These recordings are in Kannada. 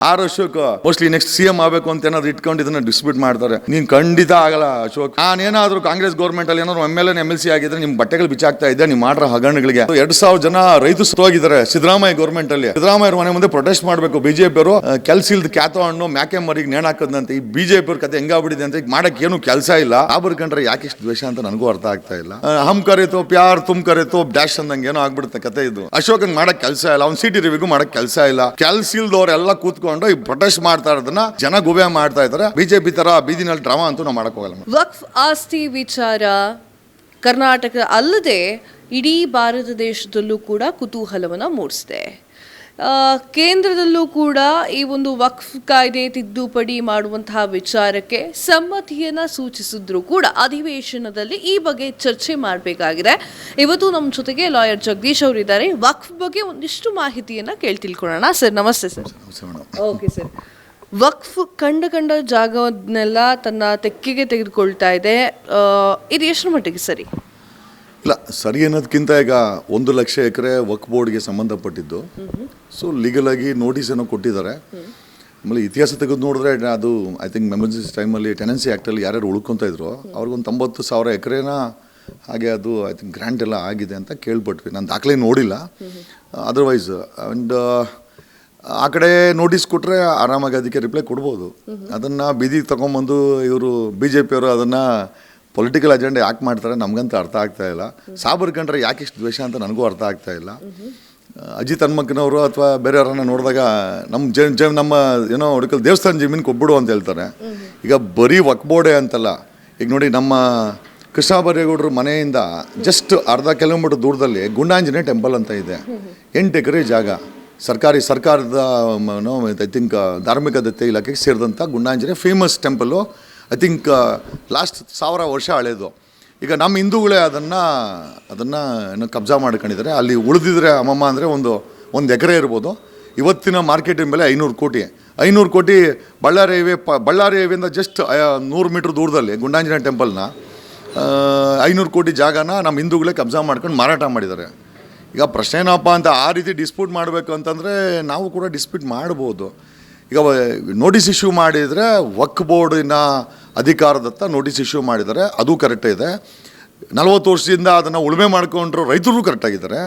R Ashok mostly next CM ಆಗಬೇಕು ಅಂತ ಏನಾದ್ರು ಇಟ್ಕೊಂಡು ಇದನ್ನ ಡಿಸ್ಟ್ರಿಬ್ಯೂಟ್ ಮಾಡ್ತಾರೆ. ನೀನ್ ಖಂಡಿತ ಆಗಲ್ಲ ಅಶೋಕ್. ನಾನೇನಾದ್ರೂ ಕಾಂಗ್ರೆಸ್ ಗೌರ್ಮೆಂಟ್ ಅಲ್ಲಿ ಏನಾದ್ರು MLA MLC ಆಗಿದ್ರೆ ನಿಮ್ ಬಟ್ಟೆಗಳು ಬಿಚ್ಚಾಕ್ತಾ ಇದ್ದೆ. ನೀವು ಮಾಡ್ರ ಹಗರಣಗಳಿಗೆ 2,000 ಜನ ರೈತರು ಸತ್ತೋಗಿದ್ದಾರೆ ಸಿದ್ದರಾಮಯ್ಯ ಗೌರ್ಮೆಂಟ್ ಅಲ್ಲಿ. ಸಿದ್ದರಾಮಯ್ಯ ಮನೆ ಮುಂದೆ ಪ್ರೊಟೆಸ್ಟ್ ಮಾಡಬೇಕು ಬಿಜೆಪಿ ಅವರು. ಕೆಲ್ಸ ಇಲ್ದ ಕ್ಯಾತೋ ಹಣ್ಣು ಮ್ಯಾಕೆ ಮರಿಗೆ ನೇಣ್ ಹಾಕದಂತೆ ಈ ಬಿಜೆಪಿ ಅವ್ರ ಕತೆ ಹೆಂಗಾಗ್ಬಿಟ್ಟಿದೆ ಅಂತ. ಈಗ ಮಾಡಕ್ ಏನು ಕೆಲಸ ಇಲ್ಲ. ಸಾಬರ್ ಕಂಡ್ರೆ ಯಾಕೆ ಇಷ್ಟು ದ್ವೇಷ ಅಂತ ನನಗೂ ಅರ್ಥ ಆಗ್ತಾ ಇಲ್ಲ. ಹಮ್ ಕರೆತೋ ಪ್ಯಾರ್ ತುಮ್ ಕರೆತೋ ಡ್ಯಾಶ್ ಅಂದಂಗೆ ಏನೋ ಆಗ್ಬಿಡುತ್ತೆ ಕತೆ ಇದು. ಅಶೋಕ್ ಮಾಡಕ್ ಕೆಲಸ ಇಲ್ಲ. ಅವ್ನು ಸಿಟಿ ರಿವಿಗೂ ಮಾಡಕ್ ಕೆಲಸ ಇಲ್ಲ. ಕೆಲ್ಸ ಇಲ್ದವ್ರೆಲ್ಲ ಕೂತ್ಕೊಂಡು ಈ ಪ್ರೊಟೆಸ್ಟ್ ಮಾಡ್ತಾ ಇರೋದನ್ನ ಜನ ಗುಬೆ ಮಾಡ್ತಾ ಇದಾರೆ. ಬಿಜೆಪಿ ತರ ಬೀದಿನಲ್ಲಿ ಡ್ರಾಮಾ ಅಂತೂ ನಾವು ಮಾಡಕ್ ಹೋಗಲ್ಲ. ವಕ್ಫ್ ಆಸ್ತಿ ವಿಚಾರ ಕರ್ನಾಟಕ ಅಲ್ಲದೆ ಇಡೀ ಭಾರತ ದೇಶದಲ್ಲೂ ಕೂಡ ಕುತೂಹಲವನ್ನು ಮೂಡಿಸಿದೆ. ಕೇಂದ್ರದಲ್ಲೂ ಕೂಡ ಈ ಒಂದು ವಕ್ಫ್ ಕಾಯ್ದೆ ತಿದ್ದುಪಡಿ ಮಾಡುವಂತಹ ವಿಚಾರಕ್ಕೆ ಸಮ್ಮತಿಯನ್ನು ಸೂಚಿಸಿದ್ರು ಕೂಡ ಅಧಿವೇಶನದಲ್ಲಿ ಈ ಬಗ್ಗೆ ಚರ್ಚೆ ಮಾಡಬೇಕಾಗಿದೆ. ಇವತ್ತು ನಮ್ಮ ಜೊತೆಗೆ ಲಾಯರ್ ಜಗದೀಶ್ ಅವರು ಇದ್ದಾರೆ. ವಕ್ಫ್ ಬಗ್ಗೆ ಒಂದಿಷ್ಟು ಮಾಹಿತಿಯನ್ನು ತಿಳ್ಕೊಳ್ಳೋಣ. ಸರ್ ನಮಸ್ತೆ. ಸರ್ ಓಕೆ ಸರ್, ವಕ್ಫ್ ಕಂಡ ಜಾಗವನ್ನೆಲ್ಲ ತನ್ನ ತೆಕ್ಕೆಗೆ ತೆಗೆದುಕೊಳ್ತಾ ಇದೆ. ಇದು ಎಷ್ಟು ಮಟ್ಟಿಗೆ ಸರಿ? ಇಲ್ಲ, ಸರಿ ಅನ್ನೋದಕ್ಕಿಂತ ಈಗ 1 ಲಕ್ಷ ಎಕರೆ ವಕ್ಫ್ ಬೋರ್ಡ್ಗೆ ಸಂಬಂಧಪಟ್ಟಿದ್ದು. ಸೊ ಲೀಗಲ್ ಆಗಿ ನೋಟಿಸ್ ಏನೋ ಕೊಟ್ಟಿದ್ದಾರೆ. ಆಮೇಲೆ ಇತಿಹಾಸ ತೆಗೆದು ನೋಡಿದ್ರೆ ಅದು ಐ ಥಿಂಕ್ ಎಮರ್ಜೆನ್ಸಿ ಟೈಮಲ್ಲಿ ಟೆನೆನ್ಸಿ ಆ್ಯಕ್ಟಲ್ಲಿ ಯಾರ್ಯಾರು ಉಳ್ಕೊತಾ ಇದ್ರು ಅವ್ರಿಗೊಂದು 90,000 ಎಕರೆನ ಹಾಗೆ ಅದು ಐ ಥಿಂಕ್ ಗ್ರ್ಯಾಂಟ್ ಎಲ್ಲ ಆಗಿದೆ ಅಂತ ಕೇಳ್ಪಟ್ವಿ. ನಾನು ದಾಖಲೆ ನೋಡಿಲ್ಲ. ಅದರ್ವೈಸ್ ಆ್ಯಂಡ್ ಆ ಕಡೆ ನೋಟಿಸ್ ಕೊಟ್ಟರೆ ಆರಾಮಾಗಿ ಅದಕ್ಕೆ ರಿಪ್ಲೈ ಕೊಡ್ಬೋದು. ಅದನ್ನು ಬೀದಿಗೆ ತೊಗೊಂಬಂದು ಇವರು BJP ಅವರು ಅದನ್ನು ಪೊಲಿಟಿಕಲ್ ಅಜೆಂಡಾ ಯಾಕೆ ಮಾಡ್ತಾರೆ ನಮಗಂತೂ ಅರ್ಥ ಆಗ್ತಾ ಇಲ್ಲ. ಸಾಬರ್ ಕಂಡ್ರೆ ಯಾಕೆ ಇಷ್ಟು ದ್ವೇಷ ಅಂತ ನನಗೂ ಅರ್ಥ ಆಗ್ತಾ ಇಲ್ಲ. ಅಜಿತ್ ಹನುಮಕ್ಕನವರು ಅಥವಾ ಬೇರೆಯವರನ್ನ ನೋಡಿದಾಗ ನಮ್ಮ ಏನೋ ಹುಡುಕಲ್ ದೇವಸ್ಥಾನ ಜಮೀನು ಕೊಟ್ಬಿಡು ಅಂತ ಹೇಳ್ತಾರೆ. ಈಗ ಬರೀ ವಕ್ಫ್ ಬೋರ್ಡೇ ಅಂತಲ್ಲ. ಈಗ ನೋಡಿ, ನಮ್ಮ ಕೃಷ್ಣ ಬೈರೇಗೌಡರ ಮನೆಯಿಂದ ಜಸ್ಟ್ ಅರ್ಧ ಕಿಲೋಮೀಟರ್ ದೂರದಲ್ಲಿ ಗುಂಡಾಂಜನೇಯ ಟೆಂಪಲ್ ಅಂತ ಇದೆ. 8 ಎಕರೆ ಜಾಗ ಸರ್ಕಾರದ ಐ ಥಿಂಕ್ ಧಾರ್ಮಿಕ ದತ್ತೆ ಇಲಾಖೆಗೆ ಸೇರಿದಂಥ Gundanjaneya famous temple. I think last 1000 ವರ್ಷ ಹಳೇದು. ಈಗ ನಮ್ಮ ಹಿಂದೂಗಳೇ ಅದನ್ನು ಏನೋ ಕಬ್ಜಾ ಮಾಡ್ಕೊಂಡಿದ್ದಾರೆ. ಅಲ್ಲಿ ಉಳಿದಿದ್ರೆ ಅಮ್ಮಮ್ಮ ಅಂದರೆ ಒಂದು ಎಕರೆ ಇರ್ಬೋದು. ಇವತ್ತಿನ ಮಾರ್ಕೆಟಿನ ಬೆಲೆ 500 ಕೋಟಿ. 500 ಕೋಟಿ ಬಳ್ಳಾರಿ ಹೈವೇಯಿಂದ ಜಸ್ಟ್ 100 ಮೀಟ್ರ್ ದೂರದಲ್ಲಿ ಗುಂಡಾಂಜನೇಯ ಟೆಂಪಲ್ನ 500 ಕೋಟಿ ಜಾಗನ ನಮ್ಮ ಹಿಂದೂಗಳೇ ಕಬ್ಜಾ ಮಾಡ್ಕೊಂಡು ಮಾರಾಟ ಮಾಡಿದ್ದಾರೆ. ಈಗ ಪ್ರಶ್ನೆ ಏನಪ್ಪ ಅಂತ, ಆ ರೀತಿ ಡಿಸ್ಪ್ಯೂಟ್ ಮಾಡಬೇಕು ಅಂತಂದರೆ ನಾವು ಕೂಡ ಡಿಸ್ಪ್ಯೂಟ್ ಮಾಡ್ಬೋದು. ಈಗ ನೋಟಿಸ್ ಇಶ್ಯೂ ಮಾಡಿದರೆ ವಕ್ಫ್ ಬೋರ್ಡಿನ ಅಧಿಕಾರದತ್ತ ನೋಟಿಸ್ ಇಶ್ಯೂ ಮಾಡಿದ್ದಾರೆ, ಅದು ಕರೆಕ್ಟೇ ಇದೆ. 40 ವರ್ಷದಿಂದ ಅದನ್ನು ಉಳುಮೆ ಮಾಡ್ಕೊಂಡ್ರು ರೈತರು ಕರೆಕ್ಟಾಗಿದ್ದಾರೆ.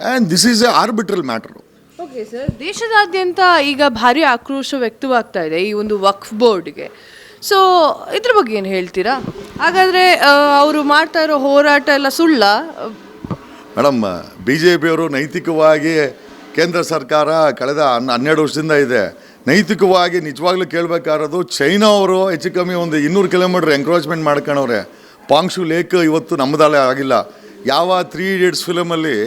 And this is a arbitral matter. Okay sir, ದೇಶದಾದ್ಯಂತ ಈಗ ಭಾರಿ ಆಕ್ರೋಶ ವ್ಯಕ್ತವಾಗ್ತಾ ಇದೆ ಈ ಒಂದು ವಕ್ಫ್ ಬೋರ್ಡ್ಗೆ. ಸೊ ಇದ್ರ ಬಗ್ಗೆ ಏನು ಹೇಳ್ತೀರಾ? ಹಾಗಾದರೆ ಅವರು ಮಾಡ್ತಾ ಇರೋ ಹೋರಾಟ ಎಲ್ಲ ಸುಳ್ಳ? ಮೇಡಮ್, BJP ಅವರು ನೈತಿಕವಾಗಿ ಕೇಂದ್ರ ಸರ್ಕಾರ ಕಳೆದ 12 ವರ್ಷದಿಂದ ಇದೆ. ನೈತಿಕವಾಗಿ ನಿಜವಾಗ್ಲೂ ಕೇಳಬೇಕಾಗಿರೋದು, ಚೈನಾ ಅವರು ಹೆಚ್ಚು ಕಮ್ಮಿ ಒಂದು 200 ಕಿಲೋಮೀಟ್ರ್ ಎಂಕ್ರೋಚ್ಮೆಂಟ್ ಮಾಡ್ಕೊಂಡವ್ರೆ. ಪಾಂಗ್ಶು ಲೇಕ್ ಇವತ್ತು ನಮ್ಮದಲ್ಲೇ ಆಗಿಲ್ಲ. ಯಾವ 3 Idiots ಫಿಲಮಲ್ಲಿ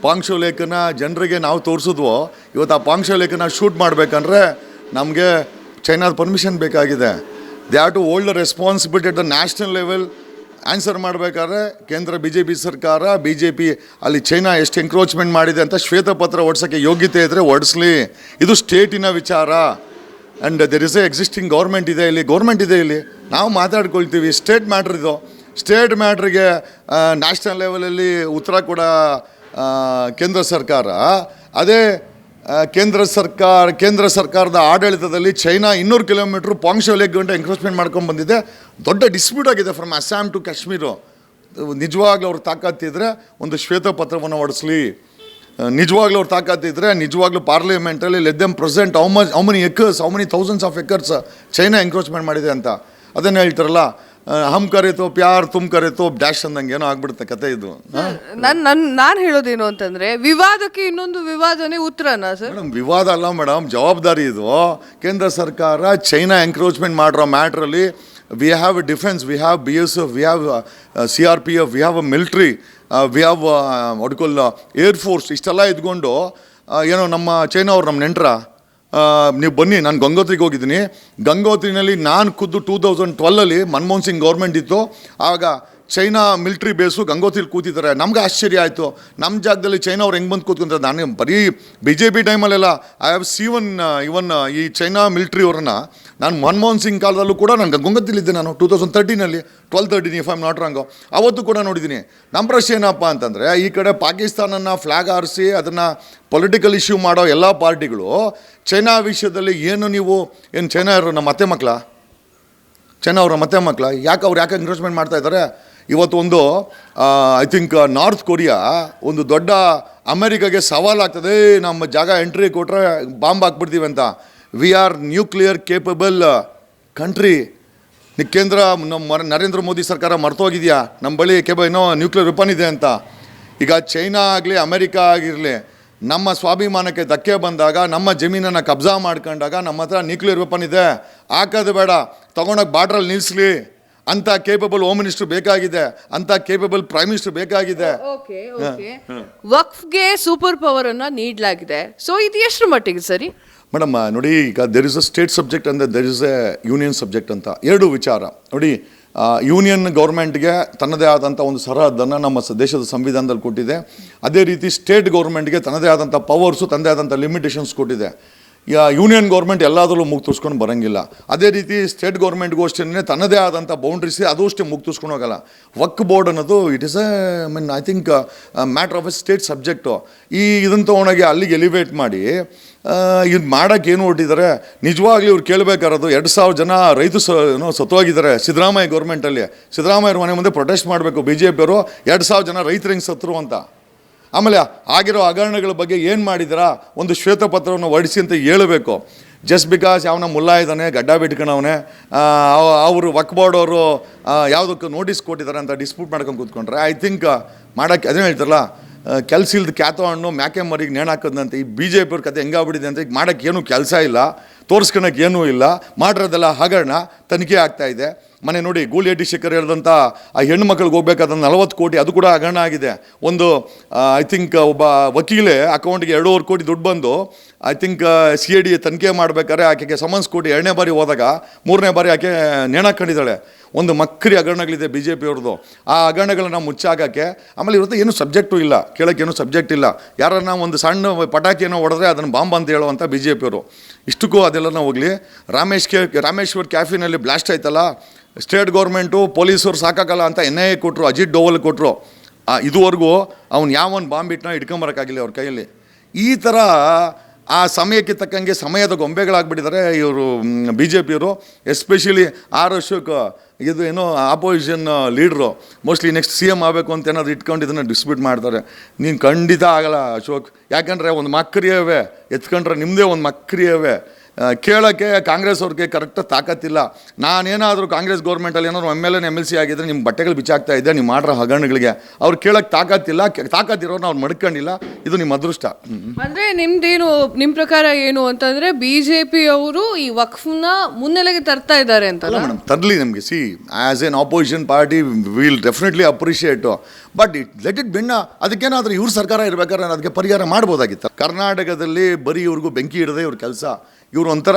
ಪಾಂಗ್ಶು ಲೇಕನ್ನು ಜನರಿಗೆ ನಾವು ತೋರಿಸಿದ್ವೋ, ಇವತ್ತು ಆ ಪಾಂಗ್ಶು ಲೇಕನ್ನು ಶೂಟ್ ಮಾಡಬೇಕಂದ್ರೆ ನಮಗೆ ಚೈನಾದ ಪರ್ಮಿಷನ್ ಬೇಕಾಗಿದೆ. They have to hold the responsibility at the national level. Answer ಮಾಡಬೇಕಾದ್ರೆ ಕೇಂದ್ರ BJP ಸರ್ಕಾರ BJP ಅಲ್ಲಿ ಚೈನಾ ಎಷ್ಟು ಎಂಕ್ರೋಚ್ಮೆಂಟ್ ಮಾಡಿದೆ ಅಂತ ಶ್ವೇತಪತ್ರ ಹೊಡ್ಸೋಕ್ಕೆ ಯೋಗ್ಯತೆ ಇದ್ದರೆ ಹೊಡಿಸ್ಲಿ. ಇದು ಸ್ಟೇಟಿನ ವಿಚಾರ. And there is A existing government ಇದೆ ಇಲ್ಲಿ. ನಾವು ಮಾತಾಡ್ಕೊಳ್ತೀವಿ. ಸ್ಟೇಟ್ ಮ್ಯಾಟ್ರ್ ಇದು. ಸ್ಟೇಟ್ ಮ್ಯಾಟ್ರಿಗೆ ನ್ಯಾಷನಲ್ ಲೆವೆಲಲ್ಲಿ ಉತ್ತರ ಕೊಡ ಕೇಂದ್ರ ಸರ್ಕಾರ. ಅದೇ ಕೇಂದ್ರ ಸರ್ಕಾರದ ಆಡಳಿತದಲ್ಲಿ ಚೈನಾ 200 ಕಿಲೋಮೀಟ್ರ್ ಪಾಂಗ್ಶು ಲೇಕ್ ಗಂಟೆ ಎಂಕ್ರೋಚ್ಮೆಂಟ್ ಮಾಡ್ಕೊಂಡು ಬಂದಿದೆ. ದೊಡ್ಡ ಡಿಸ್ಪ್ಯೂಟ್ ಆಗಿದೆ ಫ್ರಮ್ ಅಸ್ಸಾಂ ಟು ಕಾಶ್ಮೀರು. ನಿಜವಾಗ್ಲೂ ಅವ್ರ ತಾಕತ್ತಿದ್ರೆ ಒಂದು ಶ್ವೇತಪತ್ರವನ್ನು ಹೊಡಿಸ್ಲಿ. ನಿಜವಾಗ್ಲೂ ಅವ್ರ ತಾಕತ್ತಿದ್ರೆ ನಿಜವಾಗ್ಲೂ ಪಾರ್ಲಿಮೆಂಟಲ್ಲಿ let them present how many acres, how many thousands of acres China encroachment ಮಾಡಿದೆ ಅಂತ. ಅದನ್ನು ಹೇಳ್ತಾರಲ್ಲ, ಹಮ್ ಕರೆತೋ ಪ್ಯಾರ್ ತುಮ್ ಕರೆತೋ ಡ್ಯಾಶ್ ಅಂದಂಗೆ ಏನೋ ಆಗ್ಬಿಡುತ್ತೆ ಕತೆ ಇದು. ನಾನು ಹೇಳೋದೇನು ಅಂತಂದ್ರೆ, ವಿವಾದಕ್ಕೆ ಇನ್ನೊಂದು ವಿವಾದನೇ ಉತ್ತರನಾ ಸರ್? ಮೇಡಮ್, ವಿವಾದ ಅಲ್ಲ ಮೇಡಮ್, ಜವಾಬ್ದಾರಿ ಇದು. ಕೇಂದ್ರ ಸರ್ಕಾರ ಚೈನಾ ಎಂಕ್ರೋಚ್ಮೆಂಟ್ ಮಾಡಿರೋ ಮ್ಯಾಟ್ರಲ್ಲಿ we have a defence, we have BSF, we have CRPF, we have a military, we have ಒಡ್ಕೊಲ್ ಏರ್ಫೋರ್ಸ್. ಇಷ್ಟೆಲ್ಲ ಇದ್ಕೊಂಡು ಏನೋ ನಮ್ಮ ಚೈನಾ ಅವ್ರು ನಮ್ಮ ನೆಂಟ್ರ, ನೀವು ಬನ್ನಿ. ನಾನು ಗಂಗೋತ್ರಿಗೆ ಹೋಗಿದ್ದೀನಿ. ಗಂಗೋತ್ರಿನಲ್ಲಿ ನಾನು ಖುದ್ದು 2012 ಮನಮೋಹನ್ ಸಿಂಗ್ ಗೌರ್ಮೆಂಟ್ ಇತ್ತು. ಆಗ ಚೈನಾ ಮಿಲಿಟ್ರಿ ಬೇಸು ಗಂಗೋತ್ರಿಲಿ ಕೂತಿದ್ದಾರೆ. ನಮ್ಗೆ ಆಶ್ಚರ್ಯ ಆಯಿತು, ನಮ್ಮ ಜಾಗದಲ್ಲಿ ಚೈನಾ ಅವ್ರು ಹೆಂಗೆ ಬಂದು ಕೂತ್ಕೊಂತಾರೆ. ನಾನು ಬರೀ BJP ಟೈಮಲ್ಲೆಲ್ಲ ಐ ಹ್ಯಾವ್ ಸೀವನ್ ಇವನ್ ಈ ಚೈನಾ ಮಿಲಿಟ್ರಿ ಅವ್ರನ್ನ ನಾನು ಮನಮೋಹನ್ ಸಿಂಗ್ ಕಾಲದಲ್ಲೂ ಕೂಡ ನಾನು ಗಂಗೋತ್ರಿಲಿದ್ದೆ. ನಾನು 2013 12-13 if I am not wrong, ಅವತ್ತು ಕೂಡ ನೋಡಿದ್ದೀನಿ. ನಮ್ಮ ಪ್ರಶ್ನೆ ಏನಪ್ಪ ಅಂತಂದರೆ, ಈ ಕಡೆ ಪಾಕಿಸ್ತಾನನ ಫ್ಲ್ಯಾಗ್ ಹಾರಿಸಿ ಅದನ್ನು ಪೊಲಿಟಿಕಲ್ ಇಶ್ಯೂ ಮಾಡೋ ಎಲ್ಲ ಪಾರ್ಟಿಗಳು ಚೈನಾ ವಿಷಯದಲ್ಲಿ ಏನು ಚೈನಾ ಅವರು ನಮ್ಮ ಮತ್ತೆ ಮಕ್ಕಳ, ಚೈನಾ ಅವರ ಮತ್ತೆ ಮಕ್ಕಳ, ಯಾಕೆ ಎನ್ಕರೇಜ್ಮೆಂಟ್ ಮಾಡ್ತಾ ಇದ್ದಾರೆ? ಇವತ್ತು ಒಂದು ಐ ಥಿಂಕ್ ನಾರ್ತ್ ಕೊರಿಯಾ ಒಂದು ದೊಡ್ಡ ಅಮೆರಿಕಾಗೆ ಸವಾಲಾಗ್ತದೆ, ನಮ್ಮ ಜಾಗ ಎಂಟ್ರಿ ಕೊಟ್ಟರೆ ಬಾಂಬ್ ಹಾಕ್ಬಿಡ್ತೀವಿ ಅಂತ. We are nuclear capable country. ಕೇಂದ್ರ ನಮ್ಮ ನರೇಂದ್ರ ಮೋದಿ ಸರ್ಕಾರ ಮರ್ತೋಗಿದೆಯಾ ನಮ್ಮ ಬಳಿ ಏನೋ ನ್ಯೂಕ್ಲಿಯರ್ ವೆಪನ್ ಇದೆ ಅಂತ? ಈಗ ಚೈನಾ ಆಗಲಿ ಅಮೆರಿಕಾ ಆಗಿರಲಿ, ನಮ್ಮ ಸ್ವಾಭಿಮಾನಕ್ಕೆ ಧಕ್ಕೆ ಬಂದಾಗ, ನಮ್ಮ ಜಮೀನನ್ನು ಕಬ್ಜಾ ಮಾಡ್ಕೊಂಡಾಗ ನಮ್ಮ ಹತ್ರ ನ್ಯೂಕ್ಲಿಯರ್ ವೆಪನ್ ಇದೆ, ಹಾಕೋದು ಬೇಡ, ತೊಗೊಂಡೋಗಿ ಬಾರ್ಡ್ರಲ್ಲಿ ನಿಲ್ಲಿಸಲಿ ಅಂತ ಕೇಪಬಲ್ ಹೋಮ್ ಮಿನಿಸ್ಟರ್ ಬೇಕಾಗಿದೆ, ಅಂತ ಕೇಪಬಲ್ ಪ್ರೈಮ್ ಮಿನಿಸ್ಟರ್ ಬೇಕಾಗಿದೆ. ವಕ್ಫ್ಗೆ ಸೂಪರ್ ಪವರ್ ಅನ್ನ ನೀಡಲಾಗಿದೆ. ಸೊ ಇದು ಎಷ್ಟು ಮಟ್ಟಿಗೆ ಸರಿ ಮೇಡಮ್? ನೋಡಿ, ಈಗ there is a state subject ಅಂದರೆ there is a union subject ಅಂತ ಎರಡು ವಿಚಾರ. ನೋಡಿ, ಯೂನಿಯನ್ ಗೌರ್ಮೆಂಟ್ಗೆ ತನ್ನದೇ ಆದಂಥ ಒಂದು ಸರಹದ್ದನ್ನು ನಮ್ಮ ದೇಶದ ಸಂವಿಧಾನದಲ್ಲಿ ಕೊಟ್ಟಿದೆ. ಅದೇ ರೀತಿ ಸ್ಟೇಟ್ ಗೌರ್ಮೆಂಟ್ಗೆ ತನ್ನದೇ ಆದಂಥ ಪವರ್ಸು, ತನ್ನದೇ ಆದಂಥ ಲಿಮಿಟೇಷನ್ಸ್ ಕೊಟ್ಟಿದೆ. ಯೂನಿಯನ್ ಗೌರ್ಮೆಂಟ್ ಎಲ್ಲದರಲ್ಲೂ ಮುಗ್ತುಸ್ಕೊಂಡು ಬರೋಂಗಿಲ್ಲ. ಅದೇ ರೀತಿ ಸ್ಟೇಟ್ ಗೌರ್ಮೆಂಟ್ಗೂ ಅಷ್ಟೇ ತನ್ನದೇ ಆದಂಥ ಬೌಂಡ್ರೀಸ್, ಅದು ಅಷ್ಟೇ ಮುಗ್ತುಸ್ಕೊಂಡು ಹೋಗಲ್ಲ. ವಕ್ ಬೋರ್ಡ್ ಅನ್ನೋದು it is I think matter of A state subject. ಇದನ್ನು ತೊಗೊಂಡೋಗಿ ಅಲ್ಲಿಗೆ ಎಲಿವೇಟ್ ಮಾಡಿ ಇದು ಮಾಡೋಕ್ಕೆ ಏನು ಹೊರಟಿದ್ದಾರೆ? ನಿಜವಾಗ್ಲೂ ಇವ್ರು ಕೇಳಬೇಕಾರೋದು, 2,000 ಜನ ರೈತರು ಸತ್ತೋಗಿದ್ದಾರೆ ಸಿದ್ದರಾಮಯ್ಯ ಗೌರ್ಮೆಂಟಲ್ಲಿ. ಸಿದ್ದರಾಮಯ್ಯವ್ರ ಮನೆ ಮುಂದೆ ಪ್ರೊಟೆಸ್ಟ್ ಮಾಡಬೇಕು BJP ಅವರು, 2,000 ಜನ ರೈತರು ಹೆಂಗೆ ಸತ್ತರು ಅಂತ. ಆಮೇಲೆ ಆಗಿರೋ ಹಗರಣಗಳ ಬಗ್ಗೆ ಏನು ಮಾಡಿದ್ದೀರಾ, ಒಂದು ಶ್ವೇತಪತ್ರವನ್ನು ಹೊರಡಿಸಿ ಅಂತ ಹೇಳಬೇಕು. ಜಸ್ಟ್ ಬಿಕಾಸ್ ಯಾವನ ಮುಲ್ಲಾ ಇದ್ದಾನೆ, ಗಡ್ಡ ಬಿಟ್ಕೊಂಡವನೇ, ಅವರು ವಕ್ ಬೋರ್ಡ್ ಅವರು ಯಾವುದಕ್ಕೆ ನೋಟಿಸ್ ಕೊಟ್ಟಿದ್ದಾರೆ ಅಂತ ಡಿಸ್ಪ್ಯೂಟ್ ಮಾಡ್ಕೊಂಡು ಕೂತ್ಕೊಂಡ್ರೆ ಐ ಥಿಂಕ್ ಮಾಡೋಕ್ಕೆ ಅದೇನು ಹೇಳ್ತಾರಲ್ಲ, ಕೆಲಸ ಇಲ್ದು ಕ್ಯಾತೋ ಹಣ್ಣು ಮ್ಯಾಕೆ ಮರಿಗೆ ನೇಣು ಹಾಕೋದಂತೆ. ಈ BJP ಅವ್ರ ಕತೆ ಹೆಂಗಾಗ್ಬಿಟ್ಟಿದೆ ಅಂತ, ಈಗ ಮಾಡೋಕ್ಕೆ ಏನೂ ಕೆಲಸ ಇಲ್ಲ, ತೋರಿಸ್ಕೊಳಕ್ಕೆ ಏನೂ ಇಲ್ಲ, ಮಾಡಿರೋದೆಲ್ಲ ಹಗರಣ ತನಿಖೆ ಆಗ್ತಾಯಿದೆ. ಮನೆ ನೋಡಿ, ಗೂಳಿಹಟ್ಟಿ ಶೇಖರ್ ಹೇಳಿದಂಥ ಆ ಹೆಣ್ಣು ಮಕ್ಕಳಿಗೆ ಹೋಗ್ಬೇಕಾದ 40 ಕೋಟಿ ಅದು ಕೂಡ ಹಗರಣ ಆಗಿದೆ. ಒಂದು ಐ ಥಿಂಕ್ ಒಬ್ಬ ವಕೀಲೆ ಅಕೌಂಟ್ಗೆ 2.5 ಕೋಟಿ ದುಡ್ಡು ಬಂದು ಐ ಥಿಂಕ್ CID ತನಿಖೆ ಮಾಡಬೇಕಾದ್ರೆ ಆಕೆಗೆ ಸಮನ್ಸ್ ಕೊಟ್ಟು 2ನೇ ಬಾರಿ ಹೋದಾಗ 3ನೇ ಬಾರಿ ಆಕೆ ನೇಣಾಕೊಂಡಿದ್ದಾಳೆ. ಒಂದು ಮಕ್ಕರಿ ಹಗರಣಗಳಿದೆ BJP ಅವ್ರದ್ದು. ಆ ಹಗರಣಗಳನ್ನ ಮುಚ್ಚಾಕಕ್ಕೆ ಆಮೇಲೆ ಇವತ್ತು ಏನು ಸಬ್ಜೆಕ್ಟು ಇಲ್ಲ, ಕೇಳೋಕ್ಕೆ ಏನೂ ಸಬ್ಜೆಕ್ಟ್ ಇಲ್ಲ. ಯಾರನ್ನ ಒಂದು ಸಣ್ಣ ಪಟಾಕಿಯನ್ನು ಹೊಡೆದ್ರೆ ಅದನ್ನು ಬಾಂಬ್ ಅಂತ ಹೇಳುವಂಥ BJP ಅವರು. ಇಷ್ಟಕ್ಕೂ ಅದೆಲ್ಲ ಹೋಗಲಿ, ರಾಮೇಶ್ವರ್ ಕ್ಯಾಫಿನಲ್ಲಿ ಬ್ಲಾಸ್ಟ್ ಆಯ್ತಲ್ಲ, ಸ್ಟೇಟ್ ಗೌರ್ಮೆಂಟು ಪೊಲೀಸರು ಸಾಕಾಗಲ್ಲ ಅಂತ NIA ಕೊಟ್ಟರು, ಅಜಿತ್ ಡೋವಲ್ ಕೊಟ್ಟರು. ಇದುವರೆಗೂ ಅವ್ನು ಯಾವನ್ ಬಾಂಬ್ ಇಟ್ಟನ ಇಟ್ಕೊಂಬರೋಕ್ಕಾಗಿಲ್ಲ ಅವ್ರ ಕೈಯಲ್ಲಿ. ಈ ಥರ ಆ ಸಮಯಕ್ಕೆ ತಕ್ಕಂಗೆ ಸಮಯದ ಗೊಂಬೆಗಳಾಗ್ಬಿಟ್ಟಿದ್ದಾರೆ ಇವರು BJP ಅವರು. ಎಸ್ಪೆಷಲಿ ಆರ್ ಅಶೋಕ್, ಇದು ಏನೋ ಆಪೋಸಿಷನ್ ಲೀಡ್ರು, ಮೋಸ್ಟ್ಲಿ ನೆಕ್ಸ್ಟ್ CM ಆಗಬೇಕು ಅಂತ ಏನಾದ್ರು ಇಟ್ಕೊಂಡು ಇದನ್ನು ಡಿಸ್ಪ್ಯೂಟ್ ಮಾಡ್ತಾರೆ. ನೀನು ಖಂಡಿತ ಆಗಲ್ಲ ಅಶೋಕ್, ಯಾಕಂದರೆ ಒಂದು ಮಕ್ಕರಿಯವೇ ಎತ್ಕೊಂಡ್ರೆ ನಿಮ್ಮದೇ ಒಂದು ಮಕ್ಕರಿಯವೇ. ಕೇಳೋಕ್ಕೆ ಕಾಂಗ್ರೆಸ್ ಅವ್ರಿಗೆ ಕರೆಕ್ಟಾಗಿ ತಾಕತ್ತಿಲ್ಲ. ನಾನೇನಾದರೂ ಕಾಂಗ್ರೆಸ್ ಗೌರ್ಮೆಂಟಲ್ಲಿ ಏನಾದ್ರು MLA MLC ಆಗಿದ್ದರೆ ನಿಮ್ಮ ಬಟ್ಟೆಗಳು ಬಿಚ್ಚಾಗ್ತಾ ಇದ್ದೆ, ನೀವು ಮಾಡಿರೋ ಹಗರಣಗಳಿಗೆ. ಅವ್ರು ಕೇಳೋಕ್ಕೆ ತಾಕತ್ತಿಲ್ಲ, ತಾಕತ್ತಿರೋರ್ನ ಅವ್ರು ಮಡ್ಕೊಂಡಿಲ್ಲ. ಇದು ನಿಮ್ಮ ಅದೃಷ್ಟ. ಅಂದರೆ ನಿಮ್ಮ ಪ್ರಕಾರ ಏನು ಅಂತಂದರೆ BJP ಅವರು ಈ ವಕ್ಫ್ನ ಮುನ್ನೆಲೆಗೆ ತರ್ತಾ ಇದ್ದಾರೆ ಅಂತ? ಅಲ್ಲ ಮೇಡಮ್, ತರಲಿ. ನಮಗೆ as an opposition party will definitely appreciate, but let it ಬಿನ್ನ. ಅದಕ್ಕೇನಾದರೂ ಇವ್ರ ಸರ್ಕಾರ ಇರಬೇಕಾದ್ರೆ ಅದಕ್ಕೆ ಪರಿಹಾರ ಮಾಡ್ಬೋದಾಗಿತ್ತು. ಕರ್ನಾಟಕದಲ್ಲಿ ಬರೀ ಇವ್ರಿಗೂ ಬೆಂಕಿ ಹಿಡದೆ ಇವ್ರ ಕೆಲಸ. ಇವರು ಒಂಥರ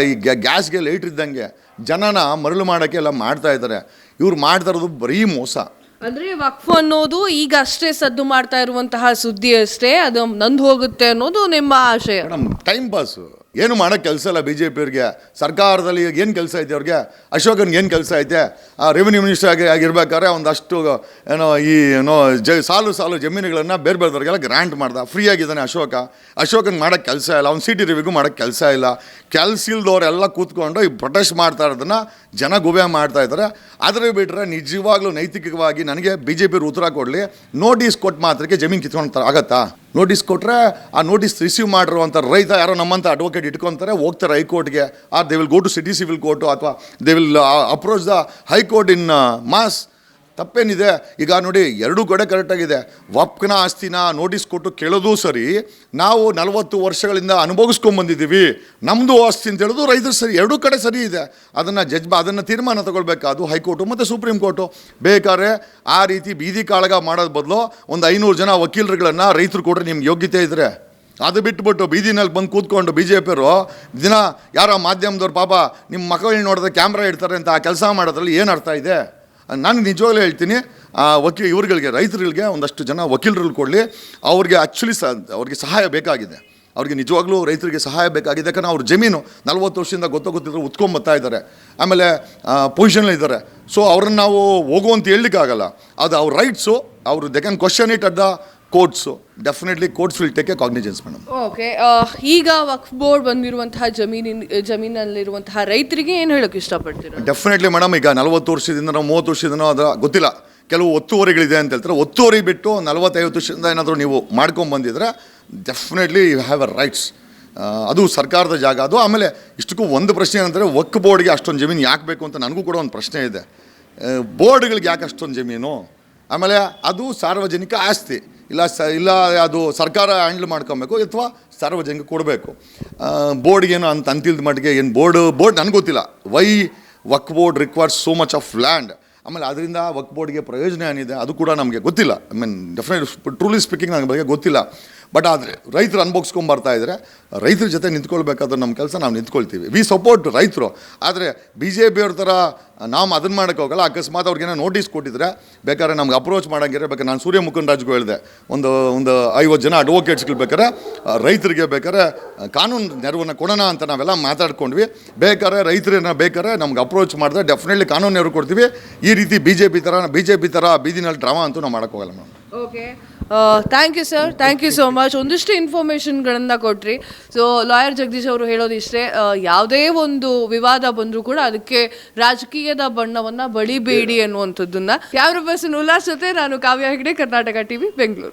ಈ ಗ್ಯಾಸ್ಗೆ ಲೈಟ್ ಇದ್ದಂಗೆ ಜನನ ಮರಳು ಮಾಡೋಕ್ಕೆ ಎಲ್ಲ ಮಾಡ್ತಾ ಇದ್ದಾರೆ. ಇವ್ರು ಮಾಡ್ತಾ ಇರೋದು ಬರೀ ಮೋಸ. ಅಂದರೆ ವಕ್ಫ್ ಅನ್ನೋದು ಈಗ ಅಷ್ಟೇ ಸದ್ದು ಮಾಡ್ತಾ ಇರುವಂತಹ ಸುದ್ದಿ ಅಷ್ಟೇ, ಅದು ನಂದು ಹೋಗುತ್ತೆ ಅನ್ನೋದು ನಿಮ್ಮ ಆಶಯ? ಮೇಡಮ್, ಟೈಮ್ ಪಾಸು, ಏನು ಮಾಡೋಕ್ಕೆ ಕೆಲಸ ಇಲ್ಲ BJP ಅವ್ರಿಗೆ. ಸರ್ಕಾರದಲ್ಲಿ ಏನು ಕೆಲಸ ಐತೆ ಅವ್ರಿಗೆ? ಅಶೋಕನ್ಗೆ ಏನು ಕೆಲಸ ಐತೆ? ರೆವಿನ್ಯೂ ಮಿನಿಸ್ಟರ್ ಆಗಿರ್ಬೇಕಾದ್ರೆ ಒಂದಷ್ಟು ಸಾಲು ಜಮೀನುಗಳನ್ನು ಬೇರೆ ಬೇರೆದವ್ರಿಗೆಲ್ಲ ಗ್ರ್ಯಾಂಟ್ ಮಾಡ್ದ, ಫ್ರೀ ಆಗಿದ್ದಾನೆ ಅಶೋಕನ್ಗೆ ಮಾಡೋಕ್ಕೆ ಕೆಲಸ ಇಲ್ಲ. ಅವ್ನು CT ರಿವ್ಯೂಗೂ ಮಾಡೋಕ್ಕೆ ಕೆಲಸ ಇಲ್ಲ. ಕೆಲಸ ಇಲ್ದವರೆಲ್ಲ ಕೂತ್ಕೊಂಡು ಈ ಪ್ರೊಟೆಸ್ಟ್ ಮಾಡ್ತಾ ಇರೋದನ್ನು ಜನ ಗುಬೆ ಮಾಡ್ತಾ ಇದ್ದಾರೆ. ಆದರೆ ಬಿಟ್ಟರೆ ನಿಜವಾಗ್ಲೂ ನೈತಿಕವಾಗಿ ನನಗೆ BJP ಅವ್ರು ಉತ್ತರ ಕೊಡಲಿ. ನೋಟಿಸ್ ಕೊಟ್ಟು ಮಾತ್ರಕ್ಕೆ ಜಮೀನು ಕಿತ್ಕೊಳ್ತಾರೆ ಆಗತ್ತಾ? ನೋಟಿಸ್ ಕೊಟ್ಟರೆ ಆ ನೋಟಿಸ್ ರಿಸೀವ್ ಮಾಡಿರುವಂಥ ರೈತ ಯಾರೋ ನಮ್ಮಂಥ ಅಡ್ವೊಕೇಟ್ ಇಟ್ಕೊತಾರೆ, ಹೋಗ್ತಾರೆ ಹೈಕೋರ್ಟ್ಗೆ, or they will go to city civil court, ಅಥವಾ they will approach the High Court in mass. ತಪ್ಪೇನಿದೆ? ಈಗ ನೋಡಿ, ಎರಡೂ ಕಡೆ ಕರೆಕ್ಟಾಗಿದೆ. ವಕ್ಫ್ನ ಆಸ್ತಿನ ನೋಟಿಸ್ ಕೊಟ್ಟು ಕೇಳೋದು ಸರಿ, ನಾವು 40 ವರ್ಷಗಳಿಂದ ಅನುಭವಿಸ್ಕೊಂಬಂದಿದ್ದೀವಿ, ನಮ್ಮದು ಆಸ್ತಿ ಅಂತ ಹೇಳೋದು ರೈತರು ಸರಿ. ಎರಡೂ ಕಡೆ ಸರಿ ಇದೆ. ಅದನ್ನು ತೀರ್ಮಾನ ತಗೊಳ್ಬೇಕಾದು ಹೈಕೋರ್ಟು ಮತ್ತು ಸುಪ್ರೀಂ ಕೋರ್ಟು. ಬೇಕಾದ್ರೆ ಆ ರೀತಿ ಬೀದಿ ಕಾಳಗ ಮಾಡೋದು ಬದಲು ಒಂದು 500 ಜನ ವಕೀಲರುಗಳನ್ನು ರೈತರು ಕೊಟ್ಟರೆ ನಿಮ್ಗೆ ಯೋಗ್ಯತೆ ಇದ್ದರೆ, ಅದು ಬಿಟ್ಬಿಟ್ಟು ಬೀದಿನಲ್ಲಿ ಬಂದು ಕೂತ್ಕೊಂಡು BJP ಅವರು ದಿನ ಯಾರೋ ಮಾಧ್ಯಮದವ್ರು ಪಾಪ ನಿಮ್ಮ ಮಕ್ಕಳನ್ನ ನೋಡಿದ್ರೆ ಕ್ಯಾಮ್ರಾ ಇಡ್ತಾರೆ ಅಂತ ಆ ಕೆಲಸ ಮಾಡೋದ್ರಲ್ಲಿ ಏನು ಅರ್ಥ ಇದೆ? ನಾನು ನಿಜವಾಗ್ಲೂ ಹೇಳ್ತೀನಿ ಇವ್ರುಗಳಿಗೆ ರೈತರುಗಳಿಗೆ ಒಂದಷ್ಟು ಜನ ವಕೀಲರುಗಳು ಕೊಡಲಿ. ಅವ್ರಿಗೆ ಆ್ಯಕ್ಚುಲಿ ಅವ್ರಿಗೆ ಸಹಾಯ ಬೇಕಾಗಿದೆ. ಅವ್ರಿಗೆ ನಿಜವಾಗ್ಲೂ ರೈತರಿಗೆ ಸಹಾಯ ಬೇಕಾಗಿದೆ. ಯಾಕಂದರೆ ಅವ್ರ ಜಮೀನು 40 ವರ್ಷದಿಂದ ಗೊತ್ತಿದ್ರೆ ಉತ್ಕೊಂಬತ್ತಾ ಇದ್ದಾರೆ, ಆಮೇಲೆ ಪೊಸಿಷನಲ್ಲಿದ್ದಾರೆ. ಸೊ ಅವ್ರನ್ನ ನಾವು ಹೋಗುವಂತ ಹೇಳಲಿಕ್ಕಾಗಲ್ಲ. ಅದು ಅವ್ರ ರೈಟ್ಸು. ಅವರು they can question it at the courts. Definitely courts will take a cognizance madam. Okay, ಈಗ ವಕ್ಫ್ ಬೋರ್ಡ್ ಬಂದಿರುವಂತಹ ಜಮೀನಲ್ಲಿರುವಂತಹ ರೈತರಿಗೆ ಏನು ಹೇಳೋಕೆ ಇಷ್ಟಪಡ್ತೀರಾ? ಡೆಫಿನೆಟ್ಲಿ ಮೇಡಮ್, ಈಗ 40 ವರ್ಷದಿಂದ 30 ವರ್ಷದಿಂದ ಅದರ ಗೊತ್ತಿಲ್ಲ, ಕೆಲವು ಒತ್ತುವರಿಗಳಿದೆ ಅಂತ ಹೇಳ್ತಾರೆ. ಒತ್ತುವರಿ ಬಿಟ್ಟು 40-50 ವರ್ಷದಿಂದ ಏನಾದರೂ ನೀವು ಮಾಡ್ಕೊಂಬಂದಿದ್ರೆ definitely you have a rights. ಅದು ಸರ್ಕಾರದ ಜಾಗ ಅದು. ಆಮೇಲೆ ಇಷ್ಟಕ್ಕೂ ಒಂದು ಪ್ರಶ್ನೆ ಏನಂದರೆ, ವಕ್ಫ್ ಬೋರ್ಡ್ಗೆ ಅಷ್ಟೊಂದು ಜಮೀನು ಯಾಕೆ ಬೇಕು ಅಂತ ನನಗೂ ಕೂಡ ಒಂದು ಪ್ರಶ್ನೆ ಇದೆ. ಬೋರ್ಡ್ಗಳಿಗೆ ಯಾಕೆ ಅಷ್ಟೊಂದು ಜಮೀನು? ಆಮೇಲೆ ಅದು ಸಾರ್ವಜನಿಕ ಆಸ್ತಿ. ಇಲ್ಲ ಅದು ಸರ್ಕಾರ ಹ್ಯಾಂಡ್ಲ್ ಮಾಡ್ಕೊಬೇಕು ಅಥವಾ ಸಾರ್ವಜನಿಕ ಕೊಡಬೇಕು. ಬೋರ್ಡ್ಗೇನು ಅಂತಿಲ್ದ ಮಟ್ಟಿಗೆ ಏನು ಬೋರ್ಡ್ ನನಗೆ ಗೊತ್ತಿಲ್ಲ. Why Waqf board requires so much of land. ಆಮೇಲೆ ಅದರಿಂದ ವಕ್ಫ್ ಬೋರ್ಡ್ಗೆ ಪ್ರಯೋಜನ ಏನಿದೆ ಅದು ಕೂಡ ನಮಗೆ ಗೊತ್ತಿಲ್ಲ. I mean definite truly speaking ನನ್ನ ಬಗ್ಗೆ ಗೊತ್ತಿಲ್ಲ. ಬಟ್ ಆದರೆ ರೈತರು ಅನುಭವಿಸ್ಕೊಂಬರ್ತಾ ಇದ್ದಾರೆ. ರೈತರ ಜೊತೆ ನಿಂತ್ಕೊಳ್ಬೇಕಾದ್ರೆ ನಮ್ಮ ಕೆಲಸ ನಾವು ನಿಂತ್ಕೊಳ್ತೀವಿ. ವಿ ಸಪೋರ್ಟ್ ರೈತರು. ಆದರೆ BJP ಅವ್ರ ಥರ ನಾವು ಅದನ್ನು ಮಾಡೋಕ್ಕೋಗಲ್ಲ. ಅಕಸ್ಮಾತ್ ಅವ್ರಿಗೇನೋ ನೋಟಿಸ್ ಕೊಟ್ಟಿದ್ರೆ ಬೇಕಾದ್ರೆ ನಮ್ಗೆ ಅಪ್ರೋಚ್ ಮಾಡೋಂಗಿದ್ರೆ ಬೇಕಾದ್ರೆ ನಾನು ಸೂರ್ಯ ಮುಕುಂದರಾಜ್ಗೂ ಹೇಳಿದೆ, ಒಂದು 50 ಜನ ಅಡ್ವೊಕೇಟ್ಸ್ಗಳು ಬೇಕಾದ್ರೆ ರೈತರಿಗೆ ಬೇಕಾದ್ರೆ ಕಾನೂನು ನೆರವನ್ನು ಕೊಡೋಣ ಅಂತ ನಾವೆಲ್ಲ ಮಾತಾಡ್ಕೊಂಡ್ವಿ. ರೈತರನ್ನ ಬೇಕಾದ್ರೆ ನಮ್ಗೆ ಅಪ್ರೋಚ್ ಮಾಡಿದ್ರೆ ಡೆಫಿನೆಟ್ಲಿ ಕಾನೂನು ನೆರವು ಕೊಡ್ತೀವಿ. ಈ ರೀತಿ BJP ಥರ ಬೀದಿನಲ್ಲಿ ಡ್ರಾಮಾ ಅಂತೂ ನಾವು ಮಾಡೋಕ್ಕೋಗಲ್ಲ madam. Okay, thank you sir, thank you so much. ಒಂದಿಷ್ಟು ಇನ್ಫಾರ್ಮೇಷನ್ಗಳನ್ನು ಕೊಟ್ರಿ. ಸೊ ಲಾಯರ್ ಜಗದೀಶ್ ಅವರು ಹೇಳೋದಿಷ್ಟೇ, ಯಾವುದೇ ಒಂದು ವಿವಾದ ಬಂದರೂ ಕೂಡ ಅದಕ್ಕೆ ರಾಜಕೀಯದ ಬಣ್ಣವನ್ನು ಬಳಿಬೇಡಿ ಅನ್ನುವಂಥದ್ದನ್ನು. ಕ್ಯಾಮ್ರಾ ಪರ್ಸನ್ ಉಲ್ಲಾಸ್ ಜೊತೆ ನಾನು ಕಾವ್ಯ ಹೆಗ್ಡೆ, ಕರ್ನಾಟಕ TV, ಬೆಂಗಳೂರು.